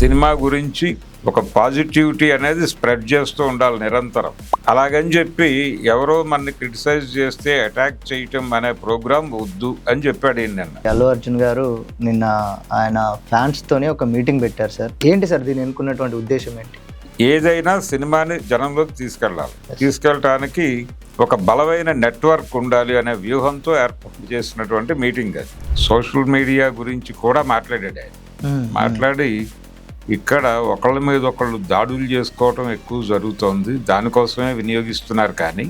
Cinema గురించి ఒక positivity అనేది స్ప్రెడ్ చేస్తూ ఉండాలి నిరంతరం. అలాగని చెప్పి ఎవరో మనని క్రిటిసైజ్ చేస్తే అటాక్ చేయటం అనే ప్రోగ్రామ్ వద్దు అని చెప్పాడు నిన్న. అల్లు అర్జున్ గారు నిన్న ఆయన ఫ్యాన్స్ తోనే ఒక మీటింగ్ పెట్టారు సార్. ఏంటి సార్ దీని ఎన్నుకున్నటువంటి ఉద్దేశం ఏంటి? ఏదైనా సినిమాని జనంలోకి తీసుకెళ్ళటానికి ఒక బలమైన నెట్వర్క్ ఉండాలి అనే వ్యూహంతో ఏర్పాటు చేసినటువంటి మీటింగ్ అది. సోషల్ మీడియా గురించి కూడా మాట్లాడాడు ఆయన. మాట్లాడి ఇక్కడ ఒకళ్ళ మీద ఒకళ్ళు దాడులు చేసుకోవటం ఎక్కువ జరుగుతోంది, దానికోసమే వినియోగిస్తున్నారు, కానీ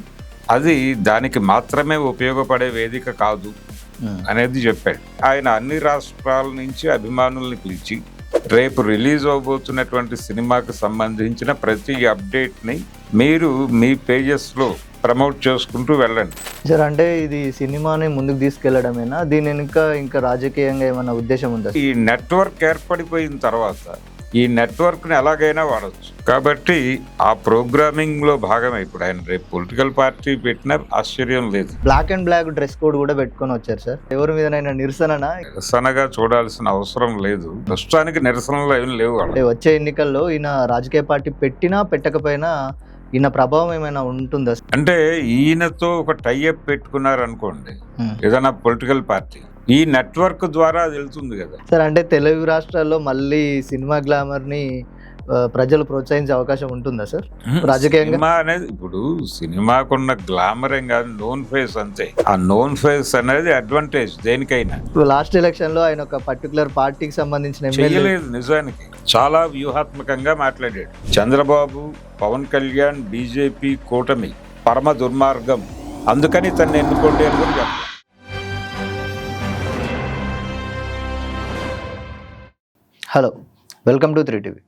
అది దానికి మాత్రమే ఉపయోగపడే వేదిక కాదు అనేది చెప్పాడు ఆయన. అన్ని రాష్ట్రాల నుంచి అభిమానుల్ని పిలిచి రేపు రిలీజ్ అవబోతున్నటువంటి సినిమాకి సంబంధించిన ప్రతి అప్డేట్ని మీరు మీ పేజెస్లో ప్రమోట్ చేసుకుంటూ వెళ్ళండి సార్. అంటే ఇది సినిమాని ముందుకు తీసుకెళ్లడమేనా? దీని ఇంకా రాజకీయంగా ఏమైనా ఉద్దేశం ఉందా? ఈ నెట్వర్క్ ఏర్పడిపోయిన తర్వాత ఈ నెట్వర్క్ని ఎలాగైనా వాడచ్చు కాబట్టి ఆ ప్రోగ్రామింగ్ లో భాగమే. ఇప్పుడు ఆయన రేపు పొలిటికల్ పార్టీ పెట్టినా ఆశ్చర్యం లేదు. Black and black dress code కూడా పెట్టుకొని వచ్చారు సార్. ఎవరి మీద నిరసనగా చూడాల్సిన అవసరం లేదు. ప్రస్తుతానికి నిరసనలు ఏమి లేవు. అంటే వచ్చే ఎన్నికల్లో ఈయన రాజకీయ పార్టీ పెట్టినా పెట్టకపోయినా ఈయన ప్రభావం ఏమైనా ఉంటుందా? అంటే ఈయనతో ఒక టైఅప్ పెట్టుకున్నారు అనుకోండి ఏదైనా పొలిటికల్ పార్టీ, ఈ నెట్వర్క్ ద్వారా వెళ్తుంది కదా సార్. అంటే తెలుగు రాష్ట్రాల్లో మళ్ళీ సినిమా గ్లామర్ ని ప్రజలు ప్రోత్సహించే అవకాశం ఉంటుందా సార్ రాజకీయంగా? సినిమా అనేది ఇప్పుడు సినిమాకున్న గ్లామర్ ఏం కాదు, నోన్ ఫేస్ అంతే. ఆ నోన్ ఫేస్ అనేది అడ్వాంటేజ్ దేనికైనా. ఇప్పుడు లాస్ట్ ఎలక్షన్ లో ఆయన ఒక పర్టికులర్ పార్టీకి సంబంధించిన చేయలేదు. నిజానికి చాలా వ్యూహాత్మకంగా మాట్లాడాడు. చంద్రబాబు, పవన్ కళ్యాణ్, బీజేపీ కూటమి పరమ దుర్మార్గం, అందుకని తను ఎన్నుకోండి అని కూడా చెప్పారు. Hello, welcome to 3TV.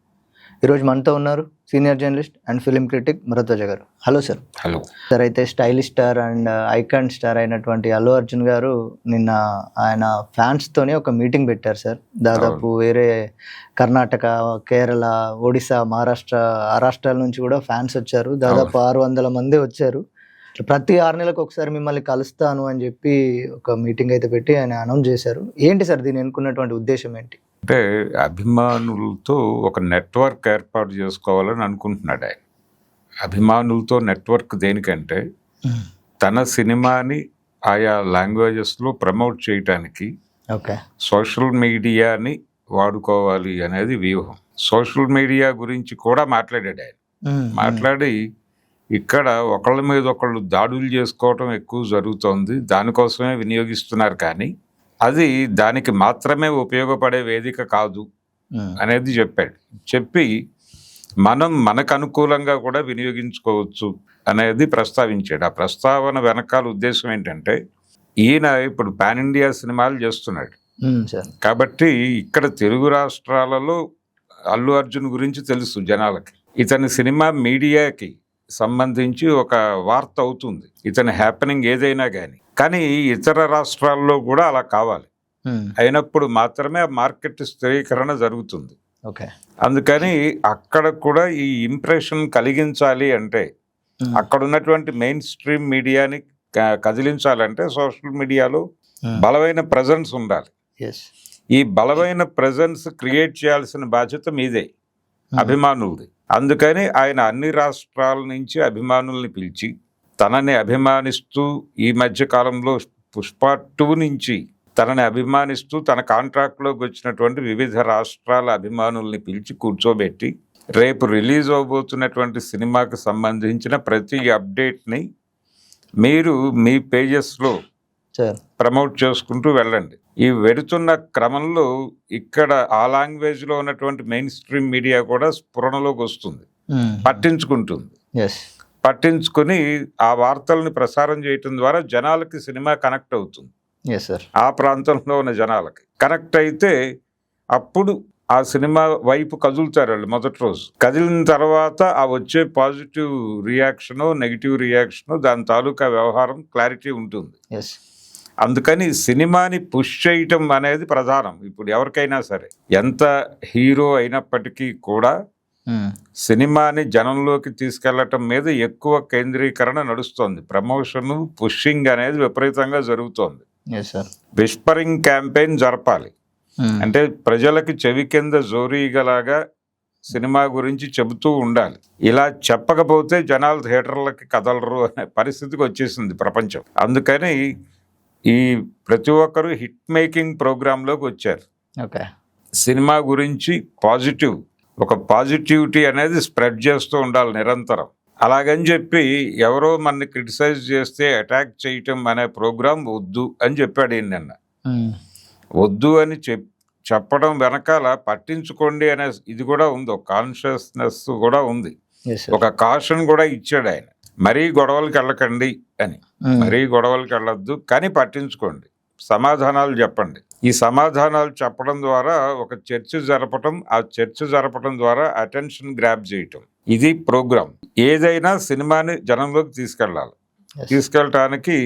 ఈరోజు మనతో ఉన్నారు senior journalist and film critic Bharadwaja గారు. Hello sir. Hello sir. అయితే stylish star and icon star అయినటువంటి అల్లు అర్జున్ గారు నిన్న ఆయన ఫ్యాన్స్ తోనే ఒక మీటింగ్ పెట్టారు సార్. దాదాపు వేరే కర్ణాటక, కేరళ, ఒడిశా, మహారాష్ట్ర, ఆ రాష్ట్రాల నుంచి కూడా ఫ్యాన్స్ వచ్చారు. దాదాపు 600 మంది వచ్చారు. ప్రతి 6 నెలలకు ఒకసారి మిమ్మల్ని కలుస్తాను అని చెప్పి ఒక మీటింగ్ అయితే పెట్టి ఆయన అనౌన్స్ చేశారు. ఏంటి సార్ దీని ఎన్నుకున్నటువంటి ఉద్దేశం ఏంటి? అంటే అభిమానులతో ఒక నెట్వర్క్ ఏర్పాటు చేసుకోవాలని అనుకుంటున్నాడు ఆయన. అభిమానులతో నెట్వర్క్ దేనికంటే తన సినిమాని ఆయా లాంగ్వేజెస్లో ప్రమోట్ చేయటానికి సోషల్ మీడియాని వాడుకోవాలి అనేది వ్యూహం. సోషల్ మీడియా గురించి కూడా మాట్లాడాడు ఆయన. మాట్లాడి ఇక్కడ ఒకళ్ళ మీద ఒకళ్ళు దాడులు చేసుకోవటం ఎక్కువ జరుగుతోంది, దానికోసమే వినియోగిస్తున్నారు, కానీ అది దానికి మాత్రమే ఉపయోగపడే వేదిక కాదు అనేది చెప్పాడు. చెప్పి మనం మనకు అనుకూలంగా కూడా వినియోగించుకోవచ్చు అనేది ప్రస్తావించాడు. ఆ ప్రస్తావన వెనకాల ఉద్దేశం ఏంటంటే ఈయన ఇప్పుడు పాన్ ఇండియా సినిమాలు చేస్తున్నాడు కాబట్టి ఇక్కడ తెలుగు రాష్ట్రాలలో అల్లు అర్జున్ గురించి తెలుసు జనాలకి. ఇతని సినిమా మీడియాకి సంబంధించి ఒక వార్త అవుతుంది, ఇతని హ్యాపెనింగ్ ఏదైనా కానీ ఇతర రాష్ట్రాల్లో కూడా అలా కావాలి. అయినప్పుడు మాత్రమే ఆ మార్కెట్ స్థిరీకరణ జరుగుతుంది. అందుకని అక్కడ కూడా ఈ ఇంప్రెషన్ కలిగించాలి అంటే అక్కడ ఉన్నటువంటి మెయిన్ స్ట్రీమ్ మీడియాని కదిలించాలంటే సోషల్ మీడియాలో బలమైన ప్రెజెన్స్ ఉండాలి. ఈ బలమైన ప్రెజెన్స్ క్రియేట్ చేయాల్సిన బాధ్యత మీదే, అభిమానులది. అందుకని ఆయన అన్ని రాష్ట్రాల నుంచి అభిమానుల్ని పిలిచి తనని అభిమానిస్తూ ఈ మధ్య కాలంలో పుష్ప 2 నుంచి తనని అభిమానిస్తూ తన కాంట్రాక్ట్లోకి వచ్చినటువంటి వివిధ రాష్ట్రాల అభిమానుల్ని పిలిచి కూర్చోబెట్టి రేపు రిలీజ్ అవబోతున్నటువంటి సినిమాకి సంబంధించిన ప్రతి అప్డేట్ని మీరు మీ పేజెస్లో ప్రమోట్ చేసుకుంటూ వెళ్ళండి. ఈ వెడుతున్న క్రమంలో ఇక్కడ ఆ లాంగ్వేజ్లో ఉన్నటువంటి మెయిన్ స్ట్రీమ్ మీడియా కూడా స్ఫురణలోకి వస్తుంది, పట్టించుకుని ఆ వార్తలను ప్రసారం చేయటం ద్వారా జనాలకి సినిమా కనెక్ట్ అవుతుంది. ఆ ప్రాంతంలో ఉన్న జనాలకి కనెక్ట్ అయితే అప్పుడు ఆ సినిమా వైపు కదులుతారు వాళ్ళు. మొదటి రోజు కదిలిన తర్వాత ఆ వచ్చే పాజిటివ్ రియాక్షను, నెగిటివ్ రియాక్షను, దాని తాలూకా వ్యవహారం క్లారిటీ ఉంటుంది. అందుకని సినిమాని పుష్ చేయటం అనేది ప్రధానం. ఇప్పుడు ఎవరికైనా సరే ఎంత హీరో అయినప్పటికీ కూడా సినిమాని జనంలోకి తీసుకెళ్లటం మీద ఎక్కువ కేంద్రీకరణ నడుస్తోంది. ప్రమోషన్, పుషింగ్ అనేది విపరీతంగా జరుగుతోంది. విస్పరింగ్ క్యాంపెయిన్ జరపాలి. అంటే ప్రజలకి చెవి కింద జోరీగలాగా సినిమా గురించి చెబుతూ ఉండాలి. ఇలా చెప్పకపోతే జనాలు థియేటర్లకి కదలరు అనే పరిస్థితికి వచ్చేసింది ప్రపంచం. అందుకని ఈ ప్రతి ఒక్కరు హిట్ మేకింగ్ ప్రోగ్రాంలోకి వచ్చారు. ఓకే. సినిమా గురించి ఒక పాజిటివిటీ అనేది స్ప్రెడ్ చేస్తూ ఉండాలి నిరంతరం. అలాగని చెప్పి ఎవరో మనని క్రిటిసైజ్ చేస్తే అటాక్ చేయటం అనే ప్రోగ్రాం వద్దు అని చెప్పాడు ఈయన నిన్న. వద్దు అని చెప్పడం వెనకాల పట్టించుకోండి అనే ఇది కూడా ఉంది, ఒక కాన్షియస్నెస్ కూడా ఉంది, ఒక కాషన్ కూడా ఇచ్చాడు ఆయన. మరీ గొడవలకి వెళ్ళకండి అని. మరీ గొడవలకి వెళ్ళొద్దు, కానీ పట్టించుకోండి, సమాధానాలు చెప్పండి. ఈ సమాధానాలు చెప్పడం ద్వారా ఒక చర్చ జరపటం, ఆ చర్చ జరపడం ద్వారా అటెన్షన్ గ్రాబ్ చేయటం, ఇది ప్రోగ్రామ్. ఏదైనా సినిమాని జనంలోకి తీసుకెళ్ళటానికి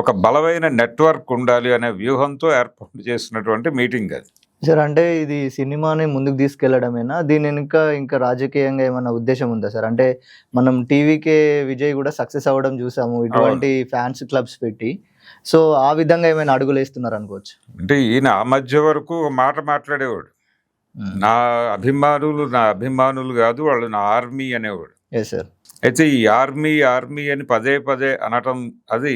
ఒక బలమైన నెట్వర్క్ ఉండాలి అనే వ్యూహంతో ఏర్పాటు చేసినటువంటి మీటింగ్ అది. సార్, అంటే ఇది సినిమాని ముందుకు తీసుకెళ్లడమేనా, దీని ఇంకా రాజకీయంగా ఏమైనా ఉద్దేశం ఉందా సార్? అంటే మనం టీవీకే విజయ్ కూడా సక్సెస్ అవ్వడం చూసాము ఇటువంటి ఫ్యాన్స్ క్లబ్స్ పెట్టి. సో ఆ విధంగా ఏమైనా అడుగులు వేస్తున్నారు అనుకోవచ్చు. అంటే ఈయన ఆ మధ్య వరకు ఒక మాట మాట్లాడేవాడు, నా అభిమానులు కాదు, వాళ్ళు నా ఆర్మీ అనేవాడు. అయితే ఈ ఆర్మీ అని పదే పదే అనటం, అది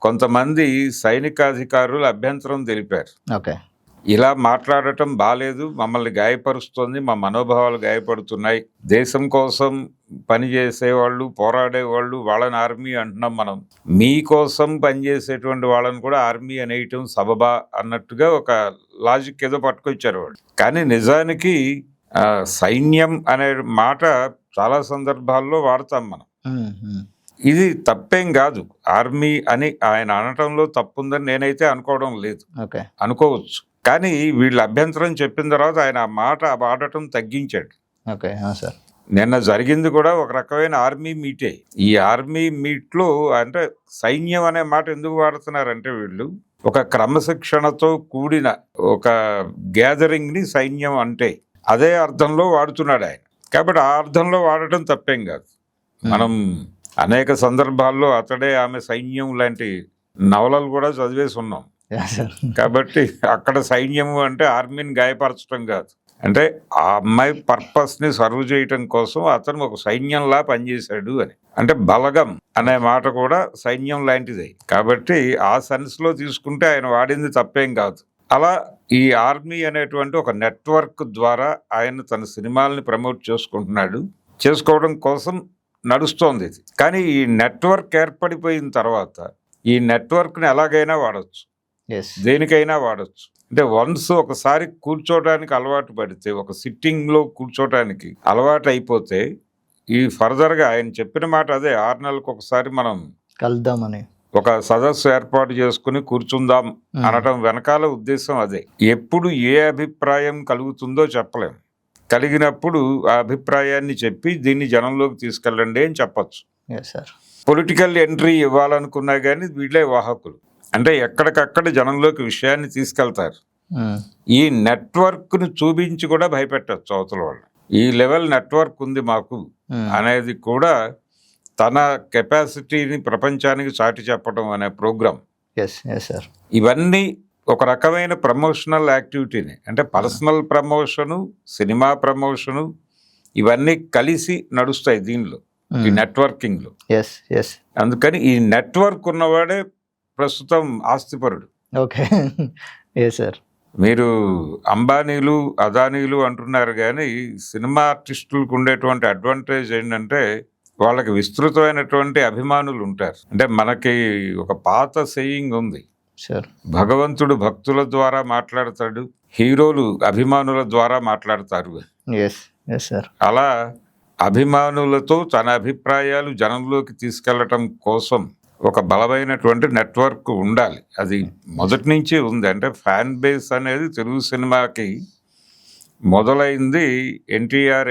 కొంతమంది సైనికాధికారులు అభ్యంతరం తెలిపారు. ఓకే. ఇలా మాట్లాడటం బాలేదు, మమ్మల్ని గాయపరుస్తుంది, మా మనోభావాలు గాయపడుతున్నాయి, దేశం కోసం పనిచేసేవాళ్ళు, పోరాడేవాళ్ళు, వాళ్ళని ఆర్మీ అంటున్నాం మనం, మీకోసం పనిచేసేటువంటి వాళ్ళని కూడా ఆర్మీ అనేయటం సబబా అన్నట్టుగా ఒక లాజిక్ ఏదో పట్టుకొచ్చారు వాళ్ళు. కానీ నిజానికి సైన్యం అనే మాట చాలా సందర్భాల్లో వాడతాం మనం. ఇది తప్పేం కాదు, ఆర్మీ అని ఆయన అనటంలో తప్పుందని నేనైతే అనుకోవడం లేదు. అనుకోవచ్చు, కానీ వీళ్ళ అభ్యంతరం చెప్పిన తర్వాత ఆయన ఆ మాట వాడటం తగ్గించాడు. నిన్న జరిగింది కూడా ఒక రకమైన ఆర్మీ మీటే. ఈ ఆర్మీ మీట్లో అంటే సైన్యం అనే మాట ఎందుకు వాడుతున్నారంటే, వీళ్ళు ఒక క్రమశిక్షణతో కూడిన ఒక గ్యాదరింగ్ ని సైన్యం అంటే అదే అర్థంలో వాడుతున్నాడు ఆయన. కాబట్టి ఆ అర్థంలో వాడటం తప్పేం కాదు. మనం అనేక సందర్భాల్లో అతడే ఆమె సైన్యం లాంటి నవలలు కూడా చదివేసి ఉన్నాం. కాబట్టి అక్కడ సైన్యము అంటే ఆర్మీని గాయపరచడం కాదు, అంటే ఆ అమ్మాయి పర్పస్ ని సర్వ్ చేయటం కోసం అతను ఒక సైన్యంలా పనిచేశాడు అని. అంటే బలగం అనే మాట కూడా సైన్యం లాంటిదే. కాబట్టి ఆ సెన్స్ లో తీసుకుంటే ఆయన వాడింది తప్పేం కాదు. అలా ఈ ఆర్మీ అనేటువంటి ఒక నెట్వర్క్ ద్వారా ఆయన తన సినిమాల్ని ప్రమోట్ చేసుకోవడం కోసం నడుస్తోంది ఇది. కానీ ఈ నెట్వర్క్ ఏర్పడిపోయిన తర్వాత ఈ నెట్వర్క్ ని ఎలాగైనా వాడచ్చు, దేనికైనా వాడచ్చు. అంటే వన్స్ ఒకసారి కూర్చోడానికి అలవాటు పడితే, ఒక సిట్టింగ్ లో కూర్చోటానికి అలవాటు అయిపోతే, ఈ ఫర్దర్ గా ఆయన చెప్పిన మాట అదే, 6 నెలలకు ఒకసారి మనం కలుద్దామని ఒక సదస్సు ఏర్పాటు చేసుకుని కూర్చుందాం అనటం వెనకాల ఉద్దేశం అదే. ఎప్పుడు ఏ అభిప్రాయం కలుగుతుందో చెప్పలేం, కలిగినప్పుడు ఆ అభిప్రాయాన్ని చెప్పి దీన్ని జనంలోకి తీసుకెళ్ళండి అని చెప్పచ్చు. పొలిటికల్ ఎంట్రీ ఇవ్వాలనుకున్నా కానీ వీళ్ళే వాహకులు, అంటే ఎక్కడికక్కడ జనంలోకి విషయాన్ని తీసుకెళ్తారు. ఈ నెట్వర్క్ ను చూపించి కూడా భయపెట్టచ్చు అవతల వాళ్ళు. ఈ లెవెల్ నెట్వర్క్ ఉంది మాకు అనేది కూడా తన కెపాసిటీని ప్రపంచానికి చాటి చెప్పడం అనే ప్రోగ్రామ్. ఇవన్నీ ఒక రకమైన ప్రమోషనల్ యాక్టివిటీని, అంటే పర్సనల్ ప్రమోషను, సినిమా ప్రమోషను, ఇవన్నీ కలిసి నడుస్తాయి దీనిలో, ఈ నెట్వర్కింగ్ లో. అందుకని ఈ నెట్వర్క్ ఉన్నవాడే ప్రస్తుతం ఆస్తిపరుడు. మీరు అంబానీలు, అదానీలు అంటున్నారు, కానీ సినిమా ఆర్టిస్టులకు ఉండేటువంటి అడ్వాంటేజ్ ఏంటంటే వాళ్ళకి విస్తృతమైనటువంటి అభిమానులు ఉంటారు. అంటే మనకి ఒక పాత సెయింగ్ ఉంది, భగవంతుడు భక్తుల ద్వారా మాట్లాడతాడు, హీరోలు అభిమానుల ద్వారా మాట్లాడతారు. అలా అభిమానులతో తన అభిప్రాయాలు జనంలోకి తీసుకెళ్లటం కోసం ఒక బలమైనటువంటి నెట్వర్క్ ఉండాలి. అది మొదటి నుంచి ఉంది. అంటే ఫ్యాన్ బేస్ అనేది తెలుగు సినిమాకి మొదలైంది ఎన్టీఆర్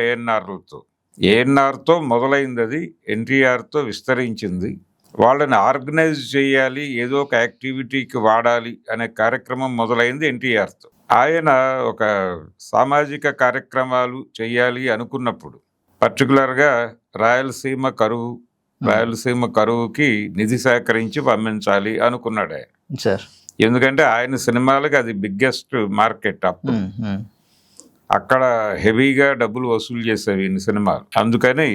ఏఎన్ఆర్తో మొదలైంది, అది ఎన్టీఆర్తో విస్తరించింది. వాళ్ళని ఆర్గనైజ్ చేయాలి, ఏదో ఒక యాక్టివిటీకి వాడాలి అనే కార్యక్రమం మొదలైంది ఎన్టీఆర్తో. ఆయన ఒక సామాజిక కార్యక్రమాలు చేయాలి అనుకున్నప్పుడు, పర్టికులర్గా రాయలసీమ కరువుకి నిధి సేకరించి పంపించాలి అనుకున్నాడు ఆయన. ఎందుకంటే ఆయన సినిమాలకి అది బిగ్గెస్ట్ మార్కెట్ అప్పుడు. అక్కడ హెవీగా డబ్బులు వసూలు చేసేవి ఈయన సినిమాలు. అందుకని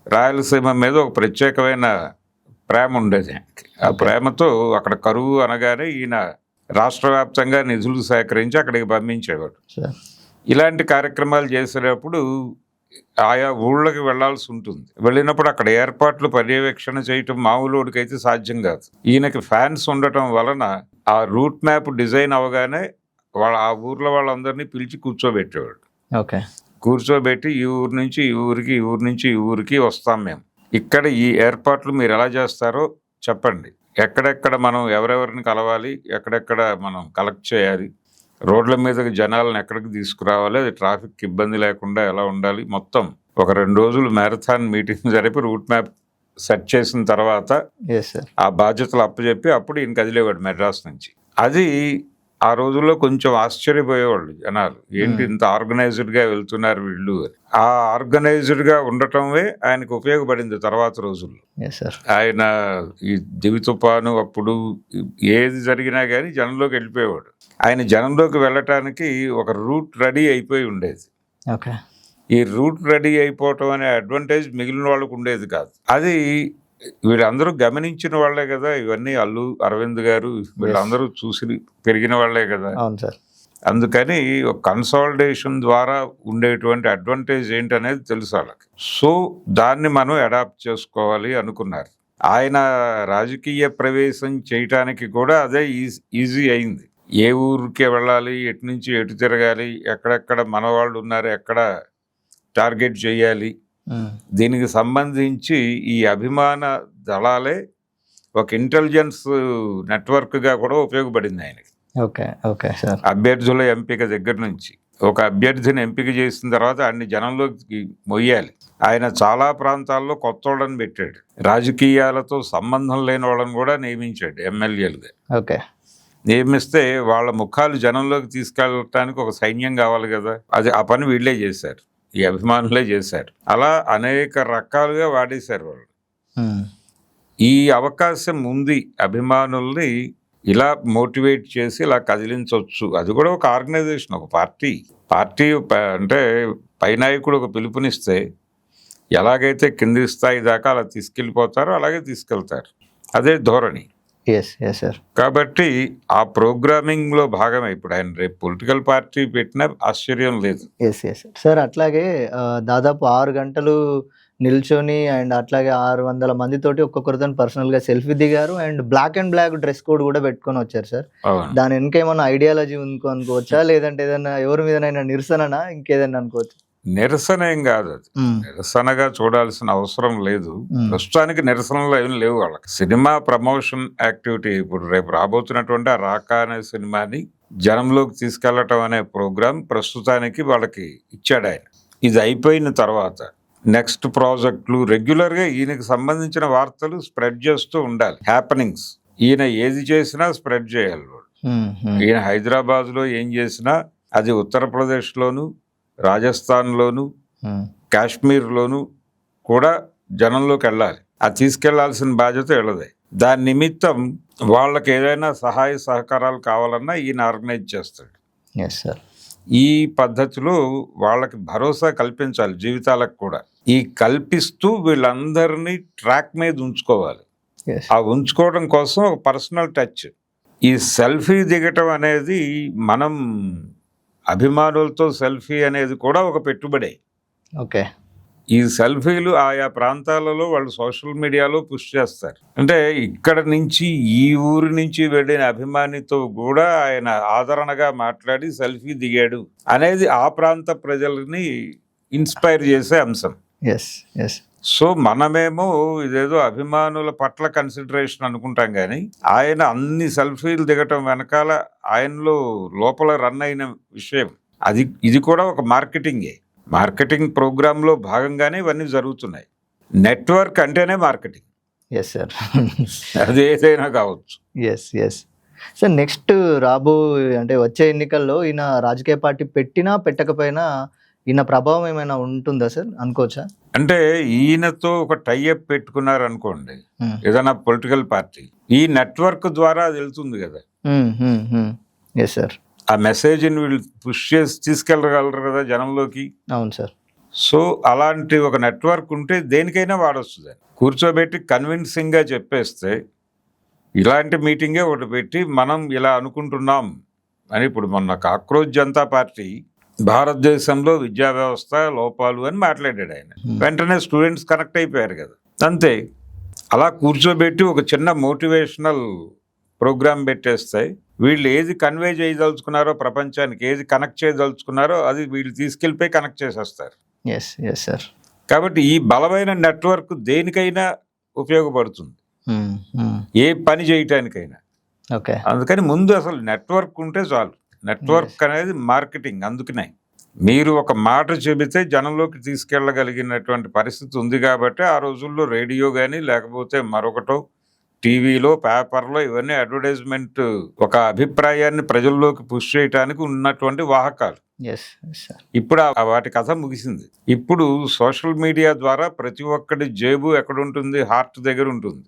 రాయలసీమ మీద ఒక ప్రత్యేకమైన ప్రేమ ఉండేది ఆయనకి. ఆ ప్రేమతో అక్కడ కరువు అనగానే ఈయన రాష్ట్ర వ్యాప్తంగా నిధులు సేకరించి అక్కడికి పంపించేవాడు. ఇలాంటి కార్యక్రమాలు చేసేటప్పుడు ఆయా ఊళ్ళకి వెళ్లాల్సి ఉంటుంది. వెళ్ళినప్పుడు అక్కడ ఏర్పాట్లు పర్యవేక్షణ చేయటం మామూలుడికైతే సాధ్యం కాదు. ఈయనకి ఫ్యాన్స్ ఉండటం వలన ఆ రూట్ మ్యాప్ డిజైన్ అవగానే ఆ ఊర్లో వాళ్ళందరినీ పిలిచి కూర్చోబెట్టేవాడు. కూర్చోబెట్టి ఈ ఊరు నుంచి ఈ ఊరికి, ఈ ఊరు నుంచి ఈ ఊరికి వస్తాం మేము, ఇక్కడ ఈ ఏర్పాట్లు మీరు ఎలా చేస్తారో చెప్పండి, ఎక్కడెక్కడ మనం ఎవరెవరిని కలవాలి, ఎక్కడెక్కడ మనం కలెక్ట్ చేయాలి, రోడ్ల మీదకి జనాలను ఎక్కడికి తీసుకురావాలి, అది ట్రాఫిక్ ఇబ్బంది లేకుండా ఎలా ఉండాలి, మొత్తం ఒక 2 రోజులు మ్యారథాన్ మీటింగ్ జరిపి రూట్ మ్యాప్ సెట్ చేసిన తర్వాత ఆ బాధ్యతలు అప్పచెప్పి అప్పుడు ఈయన కదిలేవాడు మెడ్రాస్ నుంచి. అది ఆ రోజుల్లో కొంచెం ఆశ్చర్యపోయేవాళ్ళు జనాలు, ఏంటి ఇంత ఆర్గనైజ్డ్గా వెళ్తున్నారు వీళ్ళు అని. ఆ ఆర్గనైజ్డ్గా ఉండటమే ఆయనకు ఉపయోగపడింది తర్వాత రోజుల్లో. ఆయన ఈ దివి తుఫాను అప్పుడు ఏది జరిగినా కానీ జనంలోకి వెళ్ళిపోయేవాడు. ఆయన జనంలోకి వెళ్ళటానికి ఒక రూట్ రెడీ అయిపోయి ఉండేది. ఈ రూట్ రెడీ అయిపోవటం అనే అడ్వాంటేజ్ మిగిలిన వాళ్ళకు ఉండేది కాదు. అది వీళ్ళందరూ గమనించిన వాళ్లే కదా, ఇవన్నీ అల్లు అరవింద్ గారు వీళ్ళందరూ చూసి పెరిగిన వాళ్లే కదా. అందుకని ఒక కన్సాలిడేషన్ ద్వారా ఉండేటువంటి అడ్వాంటేజ్ ఏంటనేది తెలుసు వాళ్ళకి. సో దాన్ని మనం అడాప్ట్ చేసుకోవాలి అనుకున్నారు. ఆయన రాజకీయ ప్రవేశం చేయటానికి కూడా అదే ఈజీ అయింది. ఏ ఊరికి వెళ్ళాలి, ఎటు నుంచి ఎటు తిరగాలి, ఎక్కడెక్కడ మన వాళ్ళు ఉన్నారు, ఎక్కడ టార్గెట్ చేయాలి, దీనికి సంబంధించి ఈ అభిమాన దళాలే ఒక ఇంటెలిజెన్స్ నెట్వర్క్గా కూడా ఉపయోగపడింది ఆయనకి. అభ్యర్థుల ఎంపిక దగ్గర నుంచి ఒక అభ్యర్థిని ఎంపిక చేసిన తర్వాత అన్ని జనంలోకి మొయ్యాలి. ఆయన చాలా ప్రాంతాల్లో కొత్త వాళ్ళని పెట్టాడు, రాజకీయాలతో సంబంధం లేని వాళ్ళని కూడా నియమించాడు ఎమ్మెల్యేలుగా. నియమిస్తే వాళ్ళ ముఖాలు జనంలోకి తీసుకెళ్ళటానికి ఒక సైన్యం కావాలి కదా, అది ఆ పని వీళ్ళే చేశారు, ఈ అభిమానులే చేశారు. అలా అనేక రకాలుగా వాడేశారు వాళ్ళు. ఈ అవకాశం ఉంది అభిమానుల్ని ఇలా మోటివేట్ చేసి ఇలా కదిలించవచ్చు. అది కూడా ఒక ఆర్గనైజేషన్, ఒక పార్టీ అంటే పై నాయకుడు ఒక పిలుపునిస్తే ఎలాగైతే కింది స్థాయి దాకా అలా తీసుకెళ్ళిపోతారో అలాగే తీసుకెళ్తారు. అదే ధోరణి. కాబట్టి ఆ ప్రోగ్రామింగ్ లో భాగమే ఇప్పుడు ఆయన రేపు పొలిటికల్ పార్టీ పెట్టినా ఆశ్చర్యం లేదు. సార్ అట్లాగే దాదాపు 6 గంటలు నిల్చొని అండ్ అట్లాగే 600 మందితోటి ఒక్కొక్కరితో పర్సనల్ గా సెల్ఫీ దిగారు and black and black dress code కూడా పెట్టుకొని వచ్చారు సార్. దాని వెనక ఏమన్నా ఐడియాలజీ అనుకోవచ్చా, లేదంటే ఏదైనా ఎవరి మీదనైనా నిరసననా, ఇంకేదైనా అనుకోవచ్చు? నిరసన ఏం కాదు, అది నిరసనగా చూడాల్సిన అవసరం లేదు. ప్రస్తుతానికి నిరసనలు ఏం లేవు వాళ్ళకి. సినిమా ప్రమోషన్ యాక్టివిటీ ఇప్పుడు రేపు రాబోతున్నటువంటి ఆ రాకా అనే సినిమాని జనంలోకి తీసుకెళ్లటం అనే ప్రోగ్రాం ప్రస్తుతానికి వాళ్ళకి ఇచ్చాడు ఆయన. ఇది అయిపోయిన తర్వాత నెక్స్ట్ ప్రాజెక్టులు రెగ్యులర్గా ఈయనకి సంబంధించిన వార్తలు స్ప్రెడ్ చేస్తూ ఉండాలి. హ్యాపెనింగ్స్ ఈయన ఏది చేసినా స్ప్రెడ్ చేయాలి. ఈయన హైదరాబాద్లో ఏం చేసినా అది ఉత్తరప్రదేశ్లోను, రాజస్థాన్లోను, కాశ్మీర్లోను కూడా జనంలోకి వెళ్ళాలి. అది తీసుకెళ్లాల్సిన బాధ్యత వీళ్ళదే. దాని నిమిత్తం వాళ్ళకి ఏదైనా సహాయ సహకారాలు కావాలన్నా ఈయన ఆర్గనైజ్ చేస్తాడు. ఈ పద్ధతిలో వాళ్ళకి భరోసా కల్పించాలి జీవితాలకు కూడా. ఈ కల్పిస్తూ వీళ్ళందరినీ ట్రాక్ మీద ఉంచుకోవాలి. ఆ ఉంచుకోవడం కోసం ఒక పర్సనల్ టచ్. ఈ సెల్ఫీ దిగటం అనేది, మనం అభిమానులతో సెల్ఫీ అనేది కూడా ఒక పెట్టుబడే. ఈ సెల్ఫీలు ఆయా ప్రాంతాలలో వాళ్ళు సోషల్ మీడియాలో పుష్ చేస్తారు. అంటే ఇక్కడ నుంచి ఈ ఊరి నుంచి వెళ్ళిన అభిమానితో కూడా ఆయన ఆదరణగా మాట్లాడి సెల్ఫీ దిగాడు అనేది ఆ ప్రాంత ప్రజల్ని ఇన్స్పైర్ చేసే అంశం. సో మనమేమో ఇదేదో అభిమానుల పట్ల కన్సిడరేషన్ అనుకుంటాం, కానీ ఆయన అన్ని సెల్ఫీలు దిగటం వెనకాల ఆయనలో లోపల రన్ అయిన విషయం ఇది కూడా ఒక మార్కెటింగ్ ప్రోగ్రాంలో భాగంగానే ఇవన్నీ జరుగుతున్నాయి. నెట్వర్క్ అంటేనే మార్కెటింగ్. అది ఏదైనా కావచ్చు. సార్ నెక్స్ట్ అంటే వచ్చే ఎన్నికల్లో ఈయన రాజకీయ పార్టీ పెట్టినా పెట్టకపోయినా ఈయన ప్రభావం ఏమైనా ఉంటుందా సార్, అనుకోవచ్చా? అంటే ఈయనతో ఒక టైఅప్ పెట్టుకున్నారు అనుకోండి ఏదైనా పొలిటికల్ పార్టీ, ఈ నెట్వర్క్ ద్వారా అది వెళ్తుంది కదా, ఎస్ సార్. ఆ మెసేజ్ని వీళ్ళు పుష్ చేసి తీసుకెళ్ళగలరు కదా జనంలోకి. అవును సార్. సో అలాంటి ఒక నెట్వర్క్ ఉంటే దేనికైనా వాడొస్తుంది. కూర్చోబెట్టి కన్విన్సింగ్గా చెప్పేస్తే, ఇలాంటి మీటింగే ఒకటి పెట్టి మనం ఇలా అనుకుంటున్నాం అని, ఇప్పుడు మొన్న కాక్రోచ్ జనతా పార్టీ భారతదేశంలో విద్యా వ్యవస్థ లోపాలు అని మాట్లాడాడు ఆయన, వెంటనే స్టూడెంట్స్ కనెక్ట్ అయిపోయారు కదా, అంతే. అలా కూర్చోబెట్టి ఒక చిన్న మోటివేషనల్ ప్రోగ్రామ్ పెట్టేస్తే వీళ్ళు ఏది కన్వే చేయదలుచుకున్నారో ప్రపంచానికి, ఏది కనెక్ట్ చేయదలుచుకున్నారో అది వీళ్ళు తీసుకెళ్ళిపోయి కనెక్ట్ చేసేస్తారు. Yes yes sir. కాబట్టి ఈ బలమైన నెట్వర్క్ దేనికైనా ఉపయోగపడుతుంది, ఏ పని చేయటానికైనా. ఓకే. అందుకని ముందు అసలు నెట్వర్క్ ఉంటే చాలు. నెట్వర్క్ అనేది మార్కెటింగ్. అందుకనే మీరు ఒక మాట చెబితే జనంలోకి తీసుకెళ్ళగలిగినటువంటి పరిస్థితి ఉంది కాబట్టి ఆ రోజుల్లో రేడియో కానీ లేకపోతే మరొకటో టీవీలో పేపర్లో ఇవన్నీ అడ్వర్టైజ్మెంట్, ఒక అభిప్రాయాన్ని ప్రజల్లోకి పుష్ చేయడానికి ఉన్నటువంటి వాహకాలు. ఇప్పుడు వాటి కథ ముగిసింది. ఇప్పుడు సోషల్ మీడియా ద్వారా ప్రతి ఒక్కటి జేబు ఎక్కడ ఉంటుంది, హార్ట్ దగ్గర ఉంటుంది.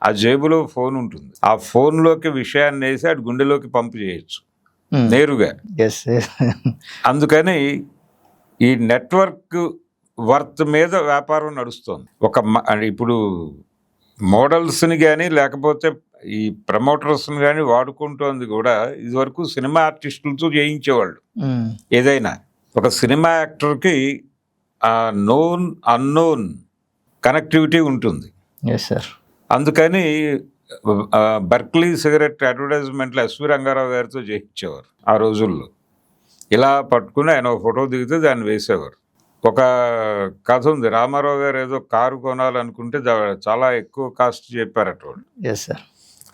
ఆ జేబులో ఫోన్ ఉంటుంది, ఆ ఫోన్ లోకి విషయాన్ని వేసి అటు గుండెలోకి పంపు చేయొచ్చు నేరుగా. అందుకని ఈ నెట్వర్క్ వర్త్ మీద వ్యాపారం నడుస్తుంది. ఇప్పుడు మోడల్స్ని కానీ లేకపోతే ఈ ప్రమోటర్స్ని కానీ వాడుకుంటోంది కూడా. ఇదివరకు సినిమా ఆర్టిస్టులతో చేయించేవాళ్ళు ఏదైనా. ఒక సినిమా యాక్టర్కి నోన్ అన్నోన్ కనెక్టివిటీ ఉంటుంది. అందుకని బర్క్లీ సిగరెట్ అడ్వర్టైజ్మెంట్లు ఎస్వి రంగారావు గారితో చేయించేవారు ఆ రోజుల్లో. ఇలా పట్టుకుని ఆయన ఫోటో దిగితే దాన్ని వేసేవారు. ఒక కథ ఉంది, రామారావు గారు ఏదో కారు కొనాలనుకుంటే చాలా ఎక్కువ కాస్ట్ చెప్పారట వాళ్ళు.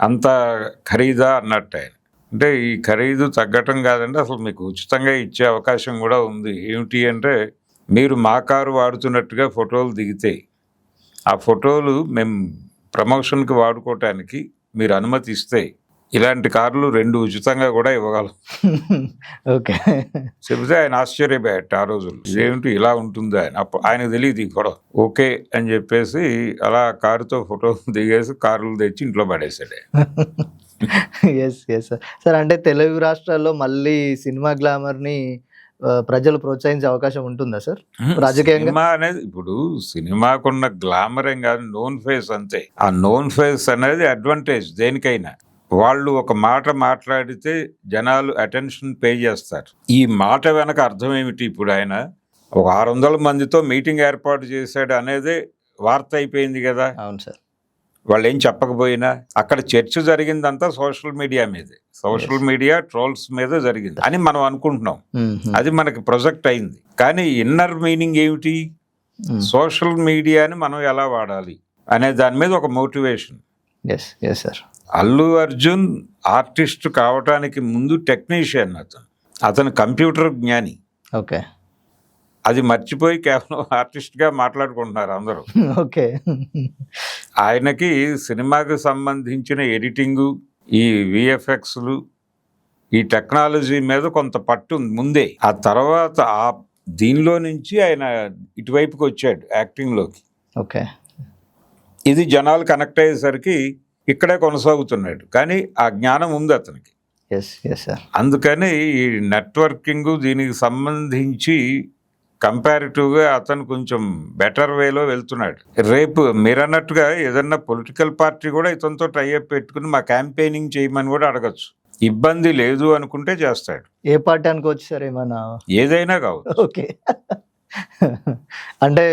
అంత ఖరీదా అన్నట్టు ఆయన. అంటే ఈ ఖరీదు తగ్గటం కాదండి, అసలు మీకు ఉచితంగా ఇచ్చే అవకాశం కూడా ఉంది. ఏమిటి అంటే, మీరు మా కారు వాడుతున్నట్టుగా ఫోటోలు దిగితే ఆ ఫోటోలు మేము ప్రమోషన్కి వాడుకోవటానికి మీరు అనుమతి ఇస్తే ఇలాంటి కార్లు 2 ఉచితంగా కూడా ఇవ్వగలం. ఓకే. చెబితే ఆయన ఆశ్చర్యపోయాట ఆ రోజులు. ఇదేమిటి ఇలా ఉంటుంది అని. ఆయనకు తెలియదు ఈ గొడవ. ఓకే అని చెప్పేసి అలా కారుతో ఫోటో దిగేసి కార్లు తెచ్చి ఇంట్లో పడేసాడు. సార్, అంటే తెలుగు రాష్ట్రాల్లో మళ్ళీ సినిమా గ్లామర్ని ప్రజలు ప్రోత్సహించే అవకాశం ఉంటుందా సార్ రాజకీయంగా? సినిమా అనేది ఇప్పుడు సినిమాకున్న గ్లామర్ ఏం కాదు, నోన్ ఫేస్ అంతే. ఆ నోన్ ఫేస్ అనేది అడ్వాంటేజ్ దేనికైనా. వాళ్ళు ఒక మాట మాట్లాడితే జనాలు అటెన్షన్ పే చేస్తారు. ఈ మాట వెనక అర్థం ఏమిటి? ఇప్పుడు ఆయన ఒక 600 మందితో మీటింగ్ ఏర్పాటు చేశాడు అనేదే వార్త అయిపోయింది కదా. అవును సార్. వాళ్ళు ఏం చెప్పకపోయినా అక్కడ చర్చ జరిగిందంతా సోషల్ మీడియా మీదే, సోషల్ మీడియా ట్రోల్స్ మీద జరిగింది అని మనం అనుకుంటున్నాం. అది మనకి ప్రొజెక్ట్ అయింది. కానీ ఇన్నర్ మీనింగ్ ఏమిటి? సోషల్ మీడియాని మనం ఎలా వాడాలి అనే దాని మీద ఒక మోటివేషన్. అల్లు అర్జున్ ఆర్టిస్ట్ కావటానికి ముందు టెక్నీషియన్, అతను కంప్యూటర్ జ్ఞాని. ఓకే. అది మర్చిపోయి కేవలం ఆర్టిస్ట్గా మాట్లాడుకుంటున్నారు అందరూ. ఓకే. ఆయనకి సినిమాకి సంబంధించిన ఎడిటింగు, ఈ విఎఫ్ఎక్స్లు, ఈ టెక్నాలజీ మీద కొంత పట్టు ముందే. ఆ తర్వాత దీనిలో నుంచి ఆయన ఇటువైపుకి వచ్చాడు యాక్టింగ్లోకి. ఓకే. ఇది జనాలు కనెక్ట్ అయ్యేసరికి ఇక్కడే కొనసాగుతున్నాడు. కానీ ఆ జ్ఞానం ఉంది అతనికి. అందుకని ఈ నెట్వర్కింగ్ దీనికి సంబంధించి కంపారిటివ్గా అతను కొంచెం బెటర్ వేలో వెళ్తున్నాడు. రేపు మీరన్నట్టుగా ఏదన్నా పొలిటికల్ పార్టీ కూడా ఇతనితో టైఅప్ పెట్టుకుని మా క్యాంపెయినింగ్ చేయమని కూడా అడగచ్చు. ఇబ్బంది లేదు అనుకుంటే చేస్తాడు. ఏ పార్టీ అనుకోవచ్చు సార్? ఏమన్నా ఏదైనా కావచ్చు. ఓకే. అంటే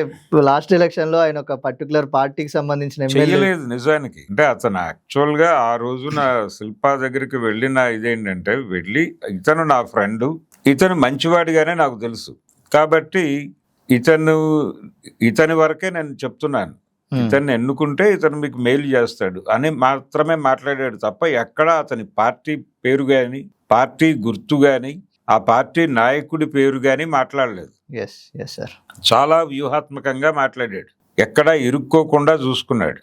లాస్ట్ ఎలక్షన్ లో ఆయన ఒక పర్టికులర్ పార్టీకి సంబంధించిన చేయలేదు నిజానికి. అంటే అతను యాక్చువల్గా ఆ రోజున శిల్పా దగ్గరికి వెళ్ళిన ఇదేంటంటే, వెళ్ళి ఇతను నా ఫ్రెండ్, ఇతను మంచివాడిగానే నాకు తెలుసు కాబట్టి ఇతని వరకే నేను చెప్తున్నాను, ఇతన్ని ఎన్నుకుంటే ఇతను మీకు మేలు చేస్తాడు అని మాత్రమే మాట్లాడాడు తప్ప ఎక్కడా అతని పార్టీ పేరు కానీ, పార్టీ గుర్తు కానీ, ఆ పార్టీ నాయకుడి పేరు కానీ మాట్లాడలేదు. చాలా వ్యూహాత్మకంగా మాట్లాడాడు, ఎక్కడా ఇరుక్కోకుండా చూసుకున్నాడు.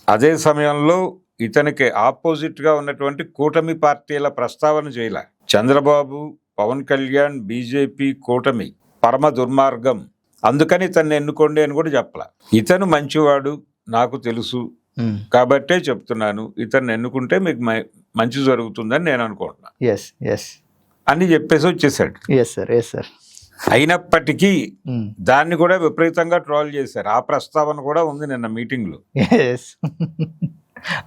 అదే సమయంలో ఇతనికి ఆపోజిట్గా ఉన్నటువంటి కూటమి పార్టీల ప్రస్తావన చేయలే. చంద్రబాబు, పవన్ కళ్యాణ్, బీజేపీ కూటమి పరమ దుర్మార్గం, అందుకని ఇతన్ని ఎన్నుకోండి అని కూడా చెప్పలా. ఇతను మంచివాడు నాకు తెలుసు కాబట్టే చెప్తున్నాను, ఇతన్ని ఎన్నుకుంటే మీకు మంచి జరుగుతుందని నేను అనుకుంటున్నా ఎస్ ఎస్ అని చెప్పేసి వచ్చేసాడు. Yes sir yes sir. అయినప్పటికీ దాన్ని కూడా విపరీతంగా ట్రోల్ చేశారు. ఆ ప్రస్తావన కూడా ఉంది నిన్న మీటింగ్లో. ఎస్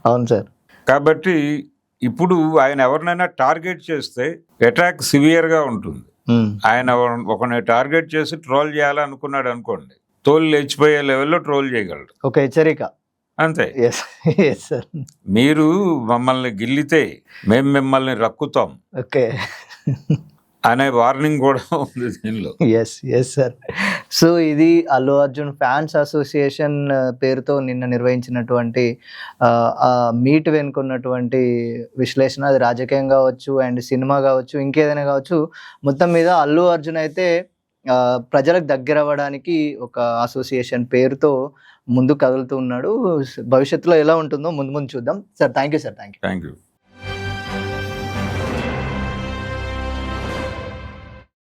అవును సార్. కాబట్టి ఇప్పుడు ఆయన ఎవరినైనా టార్గెట్ చేస్తే అటాక్ సివియర్గా ఉంటుంది. ఆయన ఒకరిని టార్గెట్ చేసి ట్రోల్ చేయాలనుకున్నాడు అనుకోండి, తోలు లేచిపోయే లెవెల్లో ట్రోల్ చేయగలడు. ఒక హెచ్చరిక అంతే. Yes yes sir. మీరు మమ్మల్ని గిల్లితే మేము మిమ్మల్ని రక్కుతాం ఓకే అనే వార్నింగ్ కూడా ఉంది దీనిలో. Yes yes sir. సో ఇది అల్లు అర్జున్ ఫ్యాన్స్ అసోసియేషన్ పేరుతో నిన్న నిర్వహించినటువంటి మీట్ వెనుకున్నటువంటి విశ్లేషణ. అది రాజకీయం కావచ్చు అండ్ సినిమా కావచ్చు ఇంకేదైనా కావచ్చు, మొత్తం మీద అల్లు అర్జున్ అయితే ప్రజలకు దగ్గర అవ్వడానికి ఒక అసోసియేషన్ పేరుతో ముందు కదులుతూ ఉన్నాడు. భవిష్యత్తులో ఎలా ఉంటుందో ముందు ముందు చూద్దాం sir. Thank you sir. Thank you.